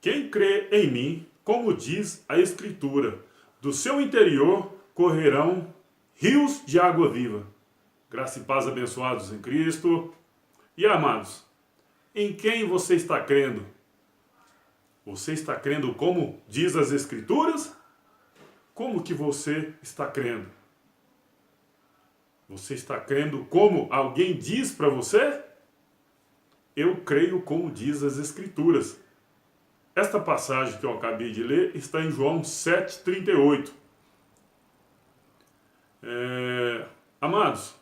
Quem crê em mim, como diz a Escritura, do seu interior correrão rios de água viva. Graça e paz abençoados em Cristo. E amados, em quem você está crendo? Você está crendo como diz as Escrituras? Como que você está crendo? Você está crendo como alguém diz para você? Eu creio como diz as Escrituras. Esta passagem que eu acabei de ler está em João 7,38. Amados,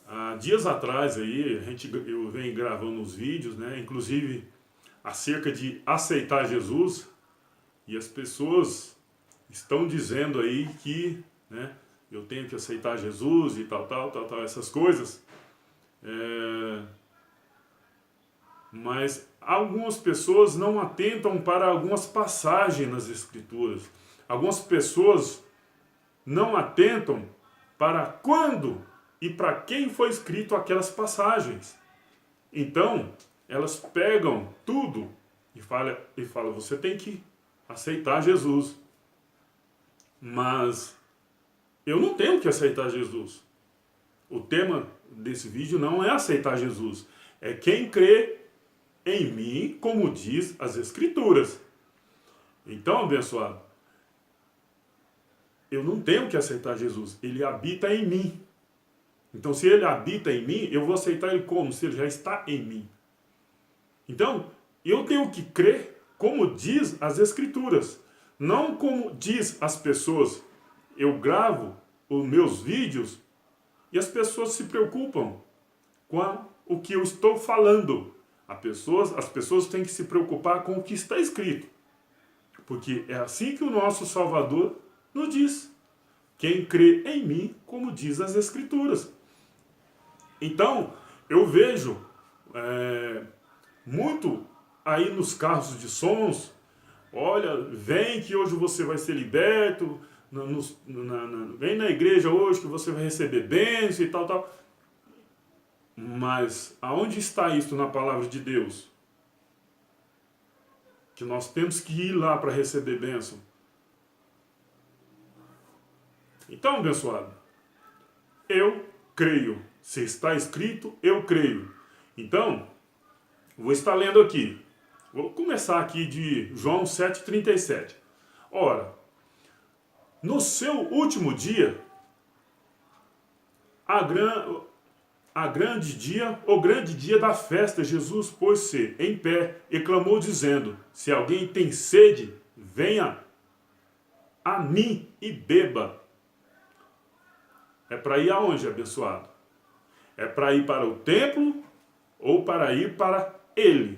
há dias atrás aí, eu venho gravando uns vídeos, né, inclusive acerca de aceitar Jesus, e as pessoas estão dizendo aí que, né, eu tenho que aceitar Jesus e tal, essas coisas. Mas algumas pessoas não atentam para algumas passagens nas Escrituras. Algumas pessoas não atentam para quando e para quem foi escrito aquelas passagens. Então, elas pegam tudo e falam, você tem que aceitar Jesus. Mas eu não tenho que aceitar Jesus. O tema desse vídeo não é aceitar Jesus. É quem crê em mim, como diz as Escrituras. Então, abençoado, eu não tenho que aceitar Jesus. Ele habita em mim. Então, se ele habita em mim, eu vou aceitar ele como? Se ele já está em mim. Então, eu tenho que crer como diz as Escrituras. Não como diz as pessoas. Eu gravo os meus vídeos e as pessoas se preocupam com o que eu estou falando. As pessoas têm que se preocupar com o que está escrito. Porque é assim que o nosso Salvador nos diz. Quem crê em mim, como diz as Escrituras. Então, eu vejo muito aí nos carros de sons, olha, vem que hoje você vai ser liberto, vem na igreja hoje que você vai receber bênção e tal. Mas aonde está isso na palavra de Deus? Que nós temos que ir lá para receber bênção. Então, abençoado, eu creio. Se está escrito, eu creio. Então, vou estar lendo aqui. Vou começar aqui de João 7,37. Ora, no seu último dia, o grande dia da festa, Jesus pôs-se em pé e clamou dizendo, se alguém tem sede, venha a mim e beba. É para ir aonde, abençoado? É para ir para o templo ou para ir para ele?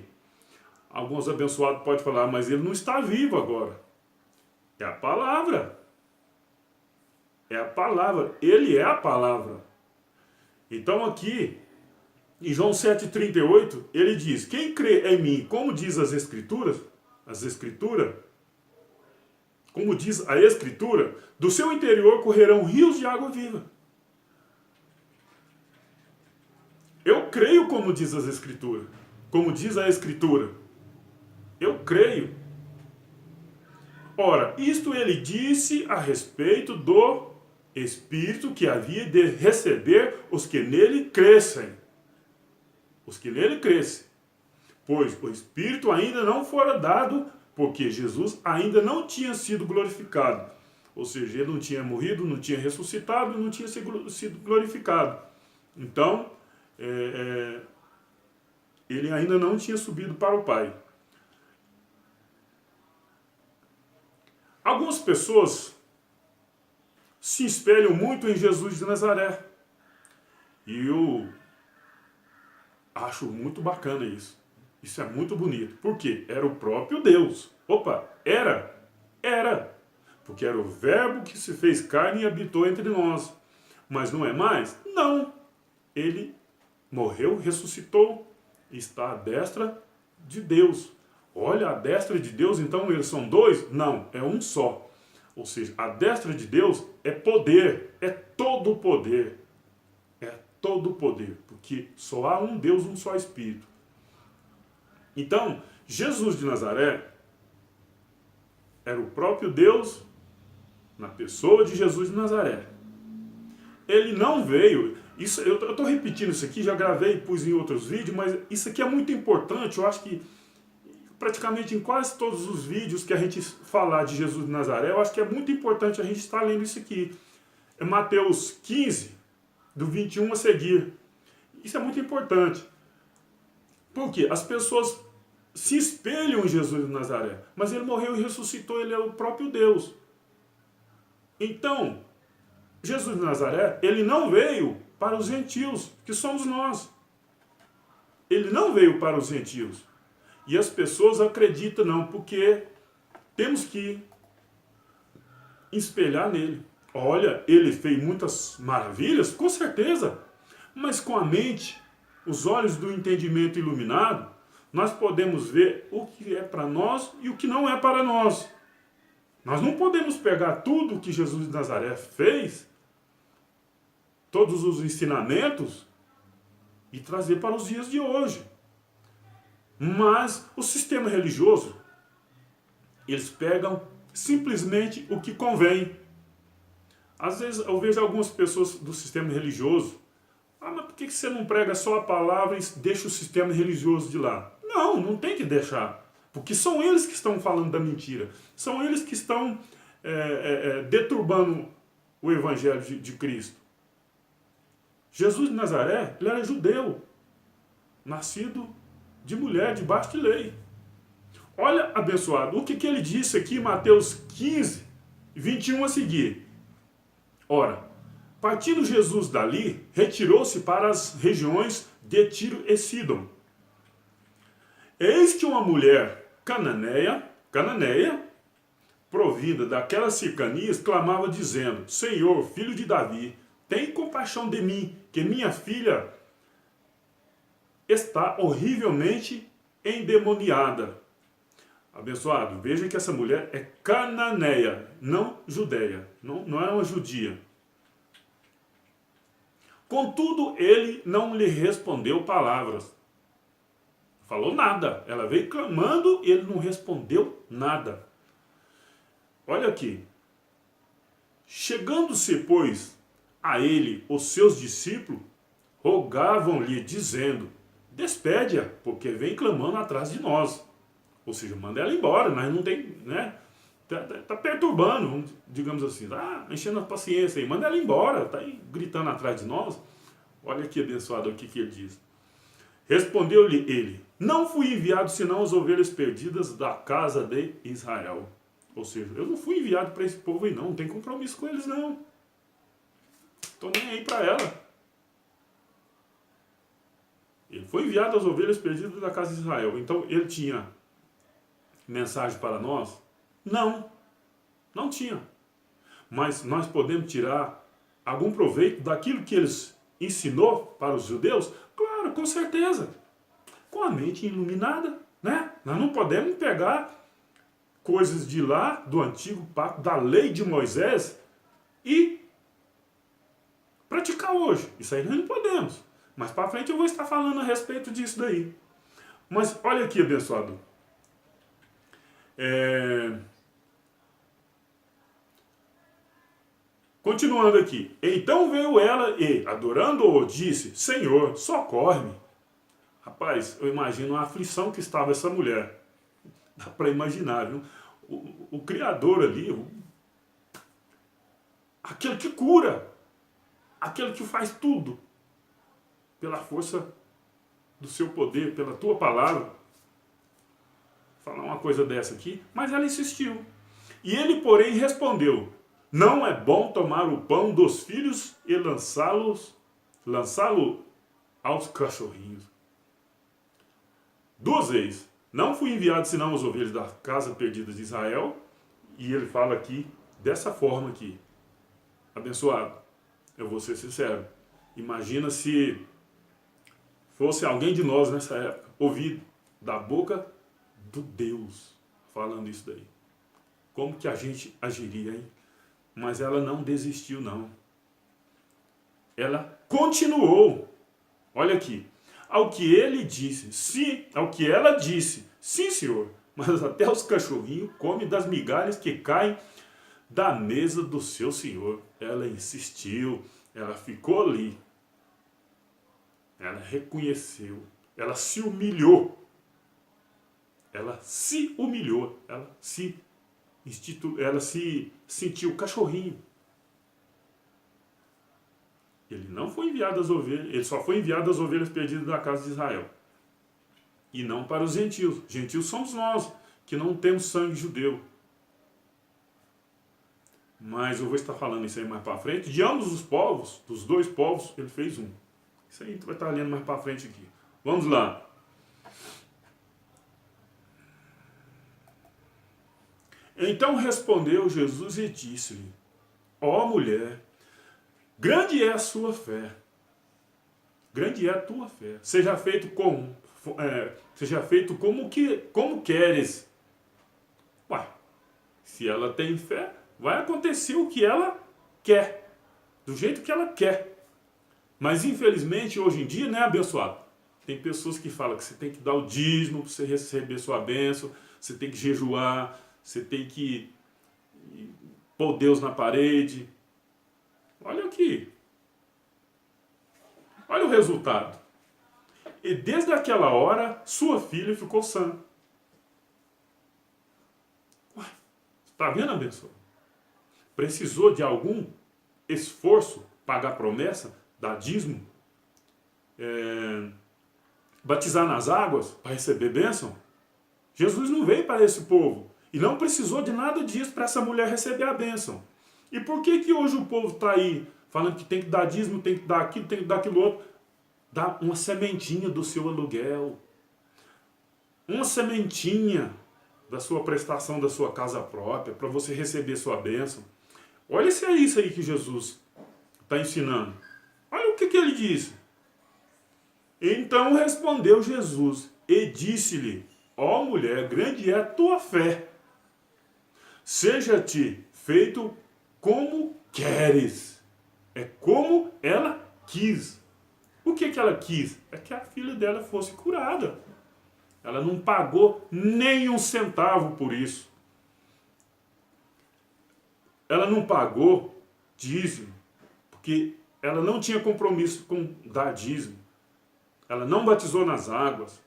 Alguns abençoados podem falar, mas ele não está vivo agora. É a palavra. É a palavra. Ele é a palavra. Então aqui, em João 7,38, ele diz, quem crê em mim, como diz as Escrituras, como diz a Escritura, do seu interior correrão rios de água viva. Eu creio como diz as Escrituras, como diz a Escritura. Eu creio. Ora, isto ele disse a respeito do Espírito que havia de receber os que nele crescem. Os que nele crescem. Pois o Espírito ainda não fora dado, porque Jesus ainda não tinha sido glorificado. Ou seja, ele não tinha morrido, não tinha ressuscitado, não tinha sido glorificado. Então, ele ainda não tinha subido para o Pai. Algumas pessoas se espelham muito em Jesus de Nazaré. E eu acho muito bacana isso. Isso é muito bonito. Por quê? Era o próprio Deus. Opa, era. Porque era o verbo que se fez carne e habitou entre nós. Mas não é mais? Não. Ele morreu, ressuscitou, está à destra de Deus. Olha, a destra de Deus, então eles são dois? Não, é um só. Ou seja, a destra de Deus é poder, é todo poder. É todo poder, porque só há um Deus, um só Espírito. Então, Jesus de Nazaré era o próprio Deus na pessoa de Jesus de Nazaré. Ele não veio... eu estou repetindo isso aqui, já gravei e pus em outros vídeos, mas isso aqui é muito importante. Eu acho que praticamente em quase todos os vídeos que a gente falar de Jesus de Nazaré, eu acho que é muito importante a gente estar lendo isso aqui. É Mateus 15, do 21 a seguir. Isso é muito importante. Porque as pessoas se espelham em Jesus de Nazaré, mas ele morreu e ressuscitou, ele é o próprio Deus. Então, Jesus de Nazaré, ele não veio para os gentios, que somos nós. Ele não veio para os gentios. E as pessoas acreditam não, porque temos que espelhar nele. Olha, ele fez muitas maravilhas, com certeza, mas com a mente, os olhos do entendimento iluminado, nós podemos ver o que é para nós e o que não é para nós. Nós não podemos pegar tudo que Jesus de Nazaré fez, todos os ensinamentos, e trazer para os dias de hoje. Mas o sistema religioso, eles pegam simplesmente o que convém. Às vezes eu vejo algumas pessoas do sistema religioso, mas por que você não prega só a palavra e deixa o sistema religioso de lado? Não, não tem que deixar. Porque são eles que estão falando da mentira. São eles que estão deturbando o evangelho de Cristo. Jesus de Nazaré, ele era judeu, nascido de mulher, debaixo de lei. Olha, abençoado, o que ele disse aqui em Mateus 15, 21 a seguir. Ora, partindo Jesus dali, retirou-se para as regiões de Tiro e Sidom. Eis que uma mulher cananeia, provinda daquelas cercanias, clamava dizendo: Senhor, filho de Davi, tem compaixão de mim, que minha filha está horrivelmente endemoniada. Abençoado, veja que essa mulher é cananeia, não judeia, não é uma judia. Contudo, ele não lhe respondeu palavras. Falou nada. Ela veio clamando e ele não respondeu nada. Olha aqui. Chegando-se, pois, a ele os seus discípulos, rogavam-lhe, dizendo: despede-a, porque vem clamando atrás de nós. Ou seja, manda ela embora, nós não tem, né? Tá perturbando, digamos assim, tá enchendo a paciência aí, manda ela embora, tá aí gritando atrás de nós. Olha aqui, abençoado, o que ele diz. Respondeu-lhe ele: não fui enviado senão as ovelhas perdidas da casa de Israel. Ou seja, eu não fui enviado para esse povo aí não tem compromisso com eles não. Estou nem aí para ela. Ele foi enviado às ovelhas perdidas da casa de Israel. Então ele tinha mensagem para nós? Não, não tinha. Mas nós podemos tirar algum proveito daquilo que eles ensinou para os judeus? Claro, com certeza. Com a mente iluminada, né? Nós não podemos pegar coisas de lá, do antigo pacto, da lei de Moisés, e praticar hoje. Isso aí nós não podemos. Mas para frente eu vou estar falando a respeito disso daí. Mas olha aqui, abençoado. Continuando aqui. Então veio ela e, adorando-o, disse: Senhor, socorre-me. Rapaz, eu imagino a aflição que estava essa mulher. Dá para imaginar, viu? O Criador ali, aquele que cura, aquele que faz tudo, pela força do seu poder, pela tua palavra. Vou falar uma coisa dessa aqui, mas ela insistiu. E ele, porém, respondeu: não é bom tomar o pão dos filhos e lançá-lo aos cachorrinhos. Duas vezes. Não fui enviado senão as ovelhas da casa perdida de Israel. E ele fala aqui, dessa forma aqui. Abençoado, eu vou ser sincero. Imagina se fosse alguém de nós nessa época, ouvir da boca do Deus falando isso daí. Como que a gente agiria, hein? Mas ela não desistiu, não. Ela continuou. Olha aqui. Ao que ele disse, ao que ela disse, Sim, senhor, mas até os cachorrinhos comem das migalhas que caem da mesa do seu senhor. Ela insistiu, ela ficou ali. Ela reconheceu, ela se humilhou. Ela se humilhou, ela se sentiu cachorrinho. Ele não foi enviado às ovelhas, ele só foi enviado às ovelhas perdidas da casa de Israel. E não para os gentios. Gentios somos nós, que não temos sangue judeu. Mas eu vou estar falando isso aí mais para frente. De ambos os povos, dos dois povos, ele fez um. Isso aí a gente vai estar lendo mais para frente aqui. Vamos lá. Então respondeu Jesus e disse-lhe: ó mulher, grande é a sua fé. Grande é a tua fé. Seja feito como queres. Ué, se ela tem fé, vai acontecer o que ela quer. Do jeito que ela quer. Mas infelizmente hoje em dia, né, abençoado? Tem pessoas que falam que você tem que dar o dízimo para você receber sua bênção. Você tem que jejuar. Você tem que pôr Deus na parede. Olha aqui. Olha o resultado. E desde aquela hora, sua filha ficou sã. Ué, está vendo, abençoado? Precisou de algum esforço pagar a promessa, dar dízimo, batizar nas águas para receber bênção? Jesus não veio para esse povo. E não precisou de nada disso para essa mulher receber a bênção. E por que hoje o povo está aí falando que tem que dar dízimo, tem que dar aquilo, tem que dar aquilo outro? Dá uma sementinha do seu aluguel. Uma sementinha da sua prestação da sua casa própria, para você receber sua bênção. Olha se é isso aí que Jesus está ensinando. Olha o que ele disse. Então respondeu Jesus e disse-lhe: ó mulher, grande é a tua fé. Seja-te feito como queres. É como ela quis. O que ela quis? É que a filha dela fosse curada. Ela não pagou nem um centavo por isso. Ela não pagou dízimo, porque ela não tinha compromisso com dar dízimo. Ela não batizou nas águas.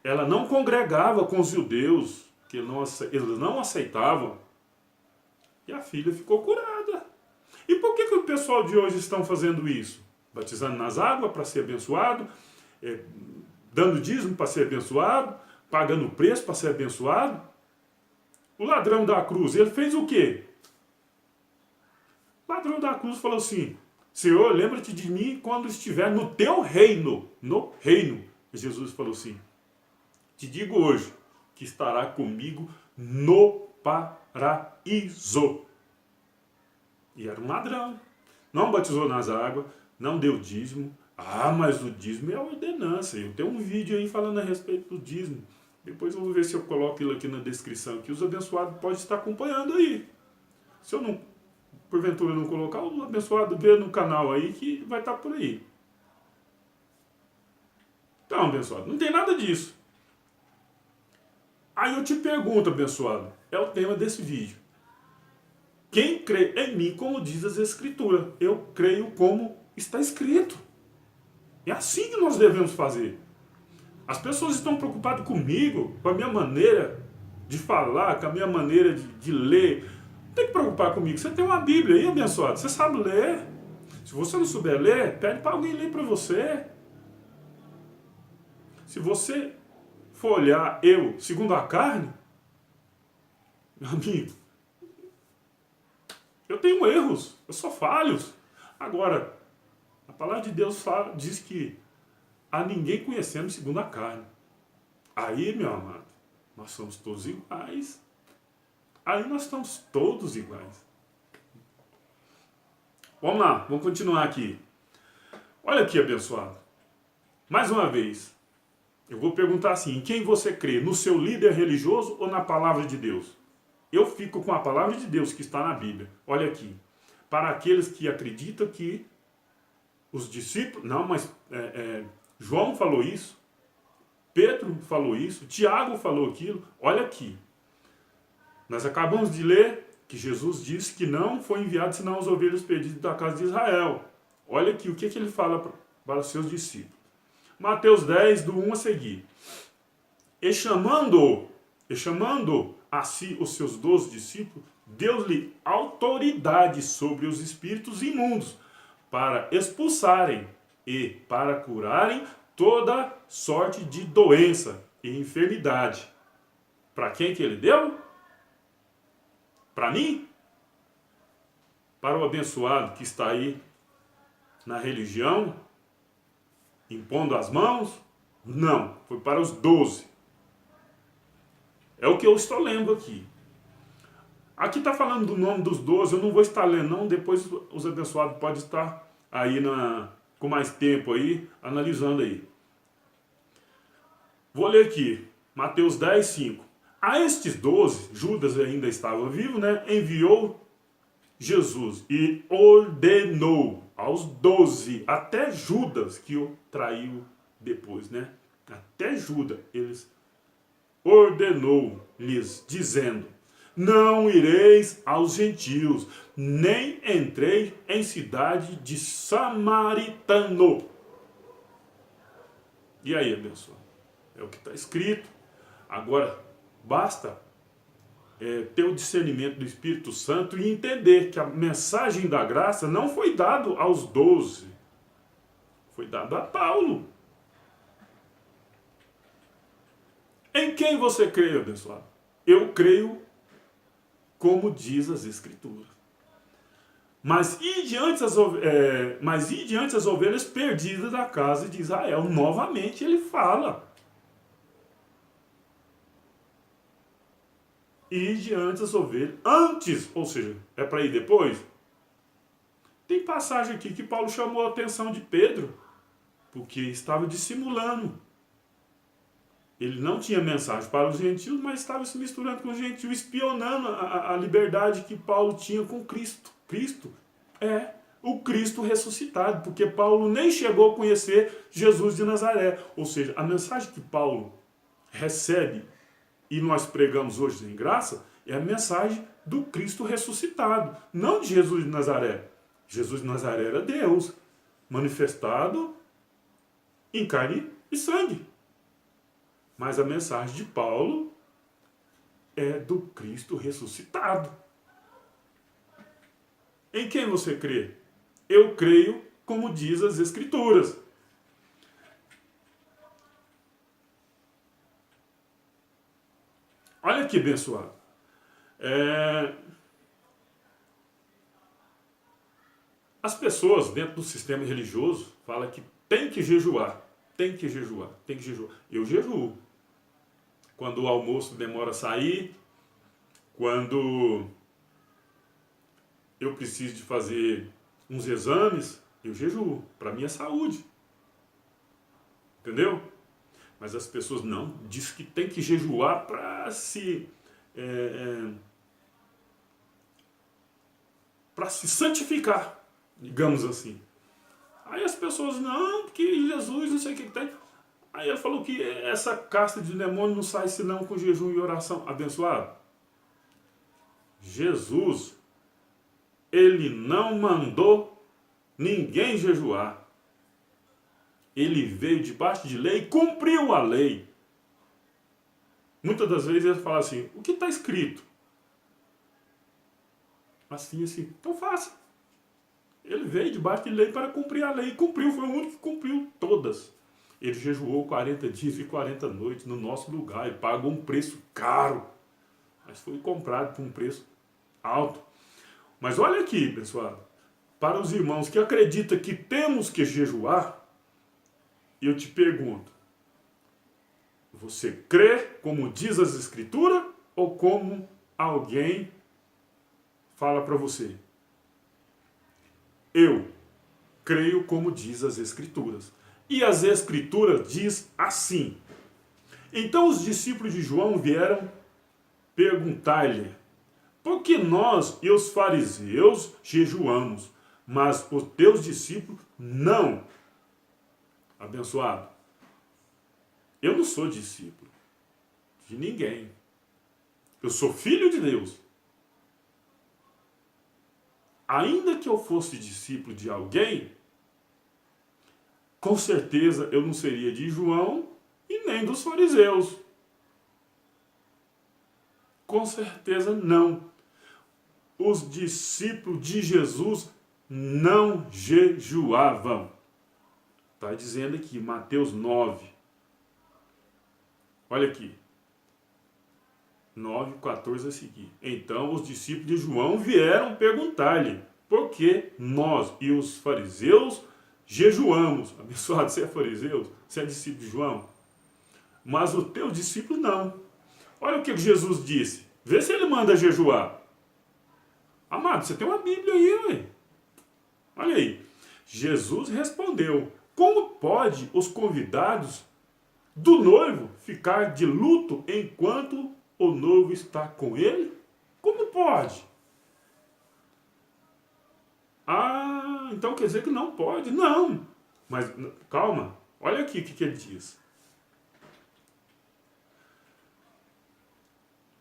Ela não congregava com os judeus, que eles não aceitavam. E a filha ficou curada. E por que o pessoal de hoje estão fazendo isso? Batizando nas águas para ser abençoado, dando dízimo para ser abençoado, pagando preço para ser abençoado. O ladrão da cruz, ele fez o quê? O ladrão da cruz falou assim: Senhor, lembra-te de mim quando estiver no teu reino. No reino. E Jesus falou assim: te digo hoje que estará comigo no paraíso. E era um ladrão. Não batizou nas águas, não deu dízimo. Ah, mas o dízimo é a ordenança. Eu tenho um vídeo aí falando a respeito do dízimo. Depois eu vou ver se eu coloco ele aqui na descrição, que os abençoados podem estar acompanhando aí. Se eu não, porventura, não colocar, o abençoado vê no canal aí que vai estar por aí. Então, abençoado, não tem nada disso. Aí eu te pergunto, abençoado, é o tema desse vídeo. Quem crê em mim, como diz as Escrituras? Eu creio como está escrito. É assim que nós devemos fazer. As pessoas estão preocupadas comigo, com a minha maneira de falar, com a minha maneira de ler. Não tem que preocupar comigo. Você tem uma Bíblia aí, abençoado. Você sabe ler. Se você não souber ler, pede para alguém ler para você. Se você for olhar eu segundo a carne, meu amigo, eu tenho erros, eu sou falhos. Agora, a palavra de Deus diz que a ninguém conhecemos segundo a carne. Aí, meu amado, nós somos todos iguais. Aí nós estamos todos iguais. Vamos lá, vamos continuar aqui. Olha aqui, abençoado. Mais uma vez, eu vou perguntar assim: em quem você crê? No seu líder religioso ou na palavra de Deus? Eu fico com a palavra de Deus que está na Bíblia. Olha aqui. Para aqueles que acreditam que os discípulos... Não, mas João falou isso. Pedro falou isso, Tiago falou aquilo. Olha aqui, nós acabamos de ler que Jesus disse que não foi enviado senão as ovelhas perdidas da casa de Israel. Olha aqui o que ele fala para os seus discípulos. Mateus 10, do 1 a seguir. E chamando a si os seus 12 discípulos, deu-lhe autoridade sobre os espíritos imundos, para expulsarem e para curarem toda sorte de doença e enfermidade. Para quem que ele deu? Para mim? Para o abençoado que está aí na religião, impondo as mãos? Não, foi para os 12. É o que eu estou lendo aqui. Aqui está falando do nome dos 12, eu não vou estar lendo não, depois os abençoados podem estar aí com mais tempo aí, analisando aí. Vou ler aqui, Mateus 10, 5. A estes 12, Judas ainda estava vivo, né? Enviou Jesus e ordenou aos 12, até Judas que o traiu depois, né? Até Judas, eles ordenou-lhes, dizendo: não ireis aos gentios, nem entrei em cidade de samaritano. E aí, abençoado? É o que está escrito. Agora, basta ter o discernimento do Espírito Santo e entender que a mensagem da graça não foi dada aos 12. Foi dada a Paulo. Em quem você crê, abençoado? Eu creio como diz as Escrituras. Mas e diante as ovelhas perdidas da casa de Israel? Novamente ele fala. E diante as ovelhas, antes, ou seja, é para ir depois? Tem passagem aqui que Paulo chamou a atenção de Pedro, porque estava dissimulando. Ele não tinha mensagem para os gentios, mas estava se misturando com os gentios, espionando a liberdade que Paulo tinha com Cristo. Cristo é o Cristo ressuscitado, porque Paulo nem chegou a conhecer Jesus de Nazaré. Ou seja, a mensagem que Paulo recebe e nós pregamos hoje em graça é a mensagem do Cristo ressuscitado, não de Jesus de Nazaré. Jesus de Nazaré era Deus, manifestado em carne e sangue. Mas a mensagem de Paulo é do Cristo ressuscitado. Em quem você crê? Eu creio como diz as Escrituras. Olha aqui, abençoado. As pessoas dentro do sistema religioso falam que tem que jejuar. Tem que jejuar, tem que jejuar. Eu jejuo. Quando o almoço demora a sair, quando eu preciso de fazer uns exames, eu jejuo, para minha saúde. Entendeu? Mas as pessoas não, diz que tem que jejuar para para se santificar, digamos assim. Aí as pessoas, não, porque Jesus não sei o que tem. Aí ele falou que essa casta de demônio não sai senão com jejum e oração. Abençoado. Jesus, ele não mandou ninguém jejuar. Ele veio debaixo de lei e cumpriu a lei. Muitas das vezes ele fala assim, o que está escrito? Assim, então faça. Ele veio debaixo de lei para cumprir a lei. E cumpriu, foi o único que cumpriu todas. Ele jejuou 40 dias e 40 noites no nosso lugar. Ele pagou um preço caro. Mas foi comprado por um preço alto. Mas olha aqui, pessoal. Para os irmãos que acreditam que temos que jejuar, eu te pergunto. Você crê como diz as Escrituras ou como alguém fala para você? Eu creio como diz as Escrituras. E as Escrituras diz assim. Então os discípulos de João vieram perguntar-lhe, por que nós e os fariseus jejuamos, mas os teus discípulos não? Abençoado. Eu não sou discípulo de ninguém. Eu sou filho de Deus. Ainda que eu fosse discípulo de alguém, com certeza eu não seria de João e nem dos fariseus. Com certeza não. Os discípulos de Jesus não jejuavam. Está dizendo aqui, Mateus 9. Olha aqui. 9, 14 a seguir. Então os discípulos de João vieram perguntar-lhe, por que nós e os fariseus jejuamos? Abençoado, você é fariseu? Você é discípulo de João? Mas o teu discípulo não. Olha o que Jesus disse. Vê se ele manda jejuar. Amado, você tem uma Bíblia aí, ué. Olha aí. Jesus respondeu, como pode os convidados do noivo ficar de luto enquanto o noivo está com ele? Como pode? Ah, então quer dizer que não pode? Não. Mas calma, olha aqui o que ele diz.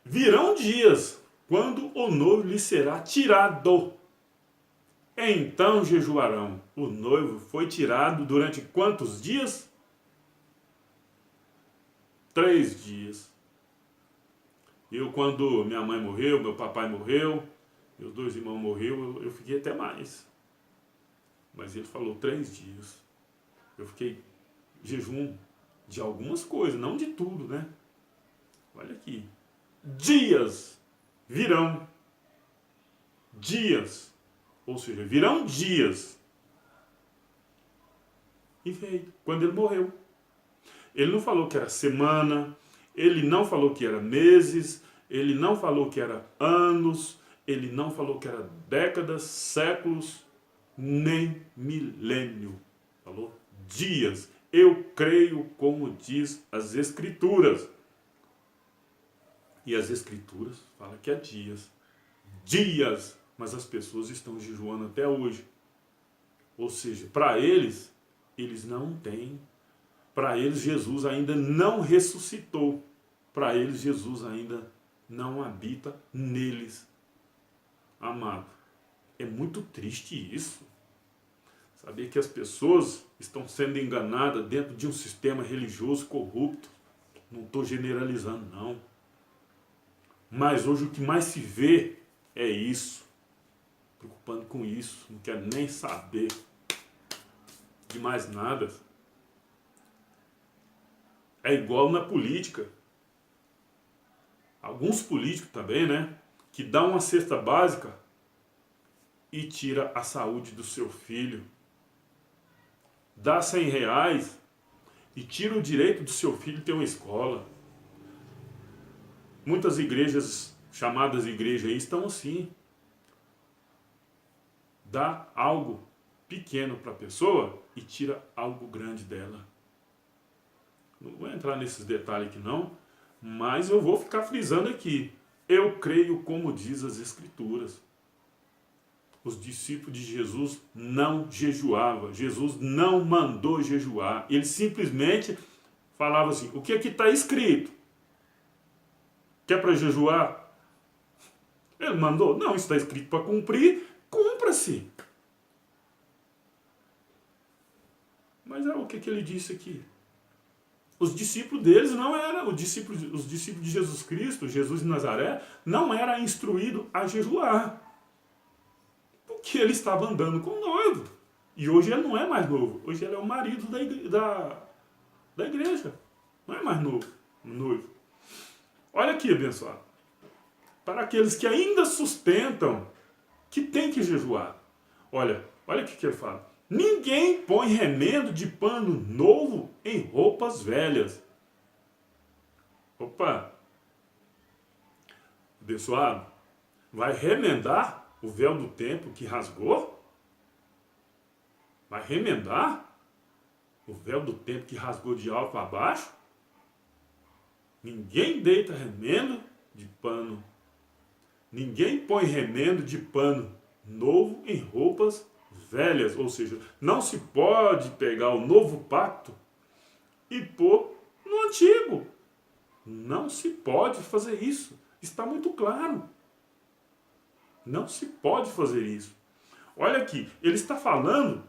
Virão dias quando o noivo lhe será tirado. Então jejuarão. O noivo foi tirado durante quantos dias? 3 dias. Eu, quando minha mãe morreu, meu papai morreu, meus 2 irmãos morreram, eu fiquei até mais. Mas ele falou 3 dias. Eu fiquei jejum de algumas coisas, não de tudo, né? Olha aqui. Dias virão. Dias. Ou seja, virão dias. E veio, quando ele morreu. Ele não falou que era semana, ele não falou que era meses, ele não falou que era anos, ele não falou que era décadas, séculos, nem milênio. Falou dias. Eu creio como diz as Escrituras. E as Escrituras falam que é dias. Dias. Mas as pessoas estão jejuando até hoje. Ou seja, para eles, eles não têm. Para eles, Jesus ainda não ressuscitou. Para eles, Jesus ainda não habita neles. Amado, é muito triste isso. Saber que as pessoas estão sendo enganadas dentro de um sistema religioso corrupto. Não estou generalizando, não. Mas hoje o que mais se vê é isso. Preocupando com isso. Não quero nem saber de mais nada. É igual na política. Alguns políticos também, né? Que dão uma cesta básica e tira a saúde do seu filho. Dá R$100 e tira o direito do seu filho ter uma escola. Muitas igrejas, chamadas igrejas aí, estão assim. Dá algo pequeno para a pessoa e tira algo grande dela. Não vou entrar nesses detalhes aqui não, mas eu vou ficar frisando aqui. Eu creio como diz as Escrituras. Os discípulos de Jesus não jejuavam. Jesus não mandou jejuar. Ele simplesmente falava assim, o que aqui está escrito? Que é para jejuar? Ele mandou? Não, isso está escrito para cumprir, cumpra-se. Mas é o que ele disse aqui. Os discípulos deles não eram, os discípulos de Jesus Cristo, Jesus de Nazaré, não era instruído a jejuar. Porque ele estava andando com o noivo. E hoje ele não é mais novo. Hoje ele é o marido da igreja. Não é mais novo, noivo. Olha aqui, abençoado. Para aqueles que ainda sustentam que tem que jejuar. Olha o que ele fala. Ninguém põe remendo de pano novo em roupas velhas. Opa! Abençoado, vai remendar o véu do templo que rasgou? Vai remendar o véu do templo que rasgou de alto a baixo? Ninguém deita remendo de pano. Ninguém põe remendo de pano novo em roupas velhas. Ou seja, não se pode pegar o novo pacto e pôr no antigo. Não se pode fazer isso. Está muito claro. Não se pode fazer isso. Olha aqui, ele está falando,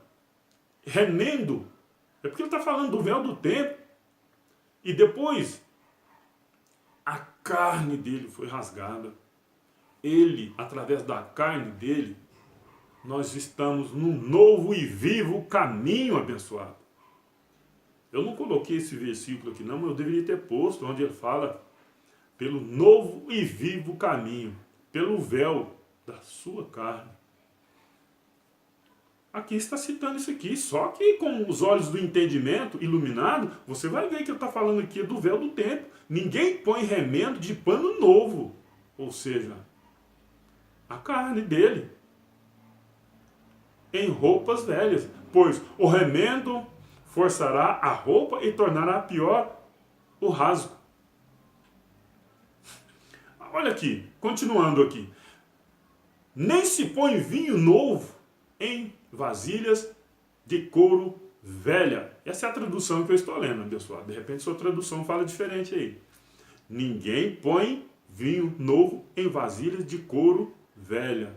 remendo, é porque ele está falando do véu do templo. E depois, a carne dele foi rasgada. Ele, através da carne dele, nós estamos num novo e vivo caminho, abençoado. Eu não coloquei esse versículo aqui não, mas eu deveria ter posto, onde ele fala pelo novo e vivo caminho, pelo véu da sua carne. Aqui está citando isso aqui, só que com os olhos do entendimento iluminado, você vai ver que ele está falando aqui do véu do templo. Ninguém põe remendo de pano novo, ou seja, a carne dele, em roupas velhas, pois o remendo forçará a roupa e tornará pior o rasgo. Olha aqui, continuando aqui. Nem se põe vinho novo em vasilhas de couro velha. Essa é a tradução que eu estou lendo, abençoado. De repente sua tradução fala diferente aí. Ninguém põe vinho novo em vasilhas de couro velha.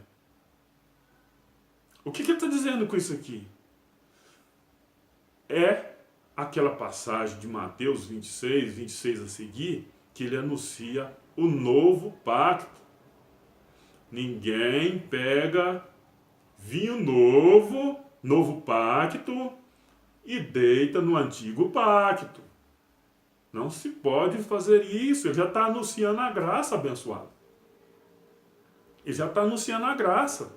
O que ele está dizendo com isso aqui? É aquela passagem de Mateus 26 a seguir, que ele anuncia o novo pacto. Ninguém pega vinho novo, novo pacto, e deita no antigo pacto. Não se pode fazer isso. Ele já está anunciando a graça, abençoado. Ele já está anunciando a graça.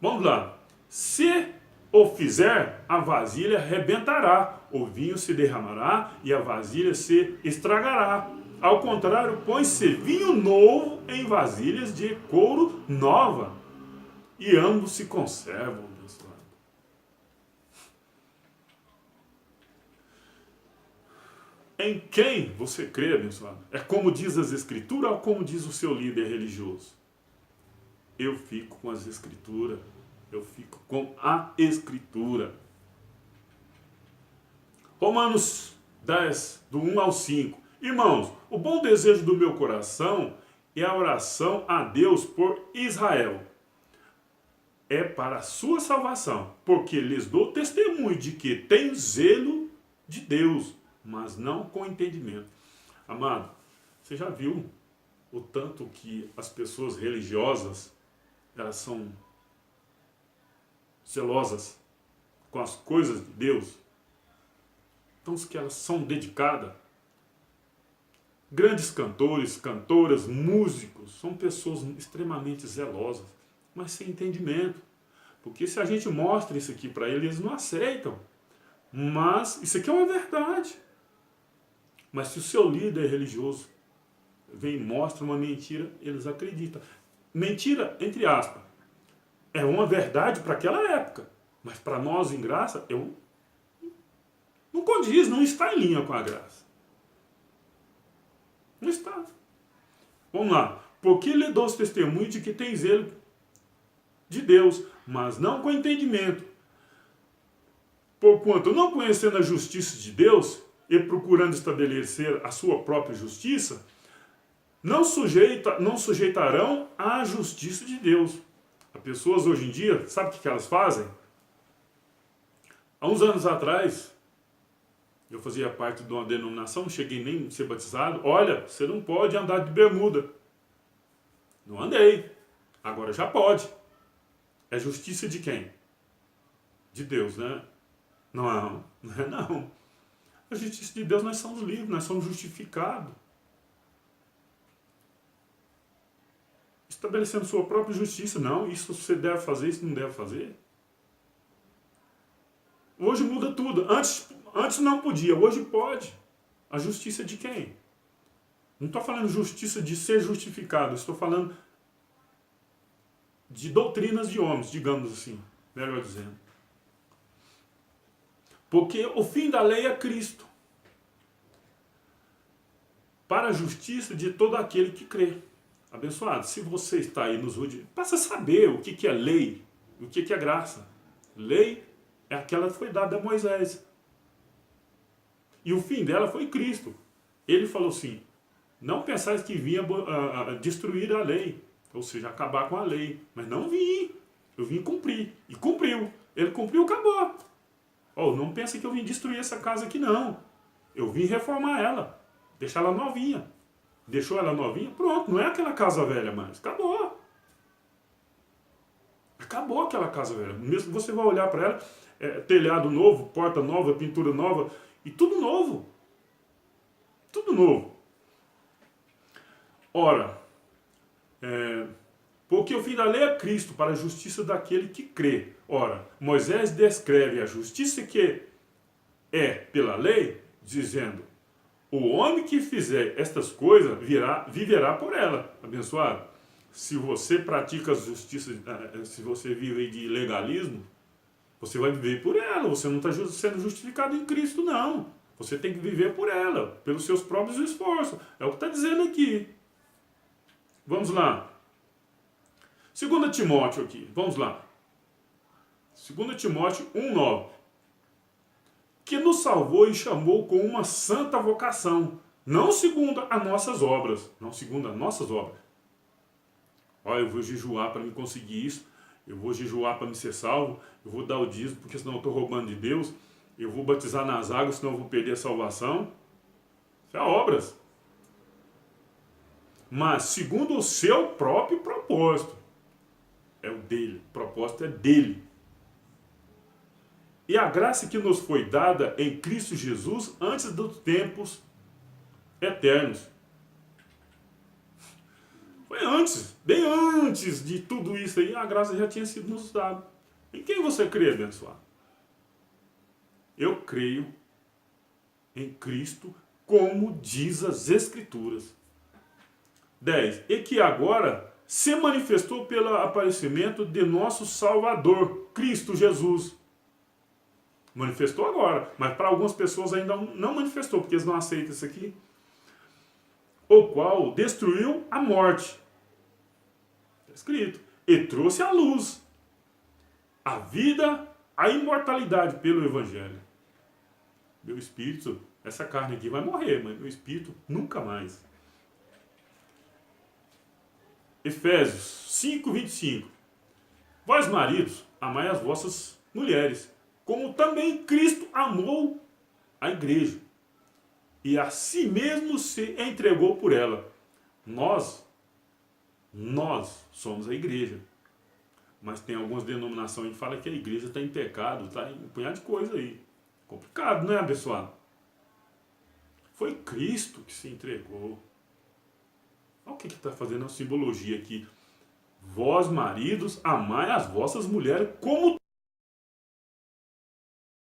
Vamos lá. Se o fizer, a vasilha rebentará, o vinho se derramará e a vasilha se estragará. Ao contrário, põe-se vinho novo em vasilhas de couro nova, e ambos se conservam, abençoado. Em quem você crê, abençoado? É como diz as Escrituras ou como diz o seu líder religioso? Eu fico com as Escrituras. Eu fico com a Escritura. Romanos 10, do 1 ao 5. Irmãos, o bom desejo do meu coração é a oração a Deus por Israel. É para a sua salvação, porque lhes dou testemunho de que tem zelo de Deus, mas não com entendimento. Amado, você já viu o tanto que as pessoas religiosas, elas são zelosas com as coisas de Deus? Então, que elas são dedicadas. Grandes cantores, cantoras, músicos, são pessoas extremamente zelosas, mas sem entendimento. Porque se a gente mostra isso aqui para eles, eles não aceitam. Mas isso aqui é uma verdade. Mas se o seu líder religioso vem e mostra uma mentira, eles acreditam. Mentira, entre aspas, é uma verdade para aquela época. Mas para nós, em graça, não condiz, não está em linha com a graça. Não está. Vamos lá. Porque lhe dou os testemunhos de que tem zelo de Deus, mas não com entendimento. Porquanto, não conhecendo a justiça de Deus e procurando estabelecer a sua própria justiça, não sujeitarão à justiça de Deus. As pessoas hoje em dia, sabe o que elas fazem? Há uns anos atrás, eu fazia parte de uma denominação, não cheguei nem a ser batizado. Olha, você não pode andar de bermuda. Não andei. Agora já pode. É justiça de quem? De Deus, né? Não, não é não. A justiça de Deus, nós somos livres, nós somos justificados. Estabelecendo sua própria justiça. Não, isso você deve fazer, isso não deve fazer. Hoje muda tudo. Antes não podia, hoje pode. A justiça de quem? Não estou falando justiça de ser justificado, estou falando de doutrinas de homens, digamos assim, melhor dizendo. Porque o fim da lei é Cristo, para a justiça de todo aquele que crê. Abençoado, se você está aí nos últimos, passa a saber o que é lei, o que é graça. Lei é aquela que foi dada a Moisés. E o fim dela foi Cristo. Ele falou assim, não pensais que vinha destruir a lei, ou seja, acabar com a lei. Mas não vim, eu vim cumprir. E cumpriu. Ele cumpriu, acabou. Oh, não pensa que eu vim destruir essa casa aqui, não. Eu vim reformar ela, deixar ela novinha. Deixou ela novinha, pronto, não é aquela casa velha mais. Acabou. Acabou aquela casa velha. Mesmo que você vai olhar para ela, telhado novo, porta nova, pintura nova, e tudo novo. Tudo novo. Ora, porque o fim da lei é Cristo, para a justiça daquele que crê. Ora, Moisés descreve a justiça que é pela lei, dizendo, o homem que fizer estas coisas viverá por ela. Abençoado. Se você pratica a justiça, se você vive de legalismo, você vai viver por ela. Você não está sendo justificado em Cristo, não. Você tem que viver por ela, pelos seus próprios esforços. É o que está dizendo aqui. Vamos lá. 2 Timóteo aqui. Vamos lá. 2 Timóteo 1,9. Que nos salvou e chamou com uma santa vocação, não segundo as nossas obras. Não segundo as nossas obras. Olha, eu vou jejuar para me conseguir isso. Eu vou jejuar para me ser salvo. Eu vou dar o dízimo, porque senão eu estou roubando de Deus. Eu vou batizar nas águas, senão eu vou perder a salvação. Isso é obras. Mas segundo o seu próprio propósito. É o dele. O propósito é dele. E a graça que nos foi dada em Cristo Jesus antes dos tempos eternos. Foi antes, bem antes de tudo isso aí, a graça já tinha sido nos dada. Em quem você crê, abençoado? Eu creio em Cristo, como diz as Escrituras. 10. E que agora se manifestou pelo aparecimento de nosso Salvador, Cristo Jesus. Manifestou agora, mas para algumas pessoas ainda não manifestou, porque eles não aceitam isso aqui. O qual destruiu a morte. Está escrito. E trouxe a luz, a vida, a imortalidade pelo Evangelho. Meu espírito, essa carne aqui vai morrer, mas meu espírito nunca mais. Efésios 5:25. Vós maridos, amai as vossas mulheres, como também Cristo amou a igreja e a si mesmo se entregou por ela. Nós somos a igreja. Mas tem algumas denominações que falam que a igreja está em pecado, está em um punhado de coisa aí. Complicado, não é, abençoado? Foi Cristo que se entregou. Olha o que está fazendo a simbologia aqui. Vós, maridos, amai as vossas mulheres como